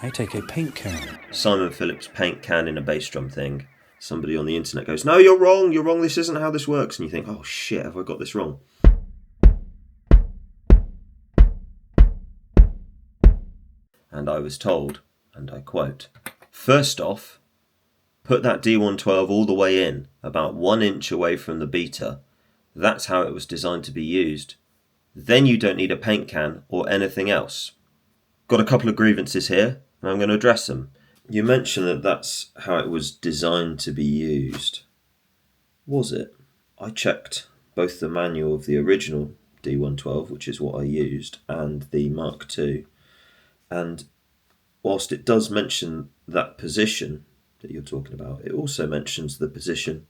I take a paint can. Simon Phillips paint can in a bass drum thing. Somebody on the internet goes, "No, you're wrong, this isn't how this works." And you think, oh shit, have I got this wrong? And I was told, and I quote, "First off, put that D112 all the way in, about 1 inch away from the beater. That's how it was designed to be used. Then you don't need a paint can or anything else." Got a couple of grievances here, and I'm going to address them. You mentioned that that's how it was designed to be used. Was it? I checked both the manual of the original D112, which is what I used, and the Mark II. And whilst it does mention that position that you're talking about, it also mentions the position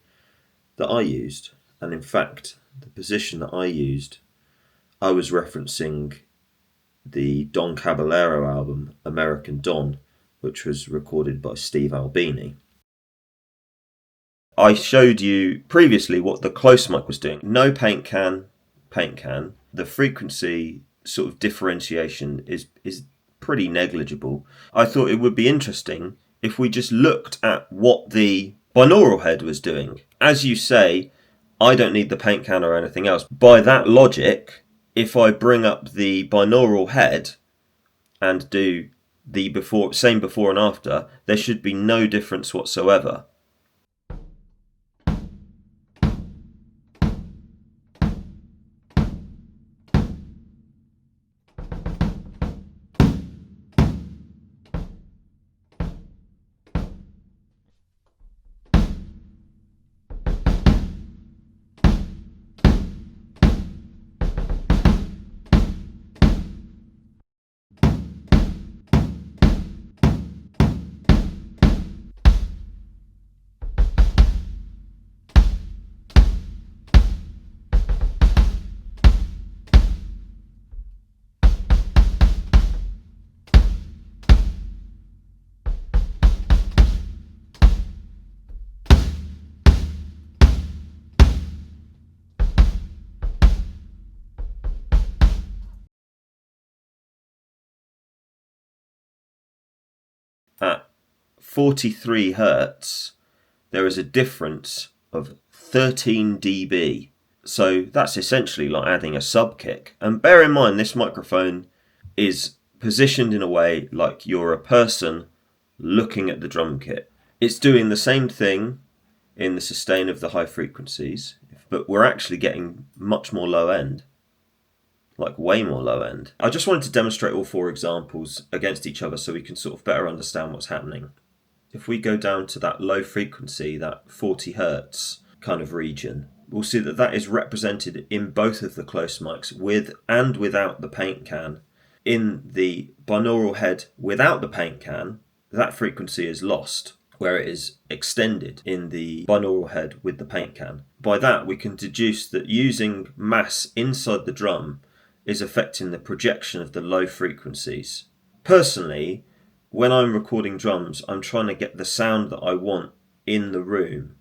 that I used. And in fact, the position that I used, I was referencing the Don Caballero album, American Don, which was recorded by Steve Albini. I showed you previously what the close mic was doing. No paint can. The frequency sort of differentiation is pretty negligible. I thought it would be interesting if we just looked at what the binaural head was doing. As you say, I don't need the paint can or anything else. By that logic, if I bring up the binaural head and do the same before and after, there should be no difference whatsoever. At 43 Hertz, there is a difference of 13 dB. So that's essentially like adding a sub kick. And bear in mind, this microphone is positioned in a way like you're a person looking at the drum kit. It's doing the same thing in the sustain of the high frequencies, but we're actually getting much more low end. Like way more low end. I just wanted to demonstrate all 4 examples against each other so we can sort of better understand what's happening. If we go down to that low frequency, that 40 Hertz kind of region, we'll see that that is represented in both of the close mics with and without the paint can. In the binaural head without the paint can, that frequency is lost, where it is extended in the binaural head with the paint can. By that, we can deduce that using mass inside the drum is affecting the projection of the low frequencies. Personally, when I'm recording drums, I'm trying to get the sound that I want in the room,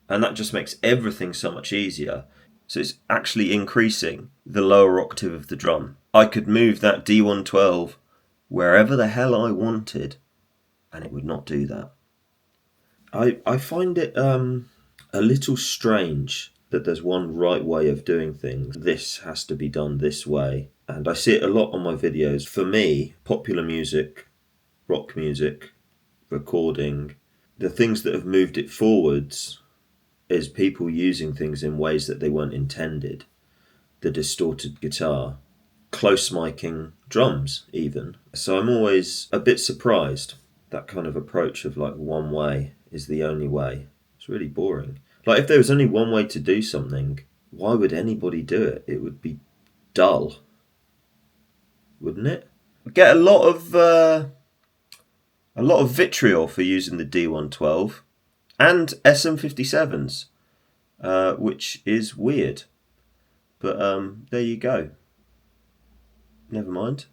and that just makes everything so much easier. So it's actually increasing the lower octave of the drum. I could move that D112 wherever the hell I wanted, and it would not do that. I find it a little strange that there's one right way of doing things. This has to be done this way. And I see it a lot on my videos. For me, popular music, rock music, recording, the things that have moved it forwards is people using things in ways that they weren't intended. The distorted guitar, close miking drums even. So I'm always a bit surprised. That kind of approach of like one way is the only way. It's really boring. Like if there was only one way to do something, why would anybody do it? It would be dull, wouldn't it? I get a lot of vitriol for using the D112 and SM57s, which is weird. But there you go. Never mind.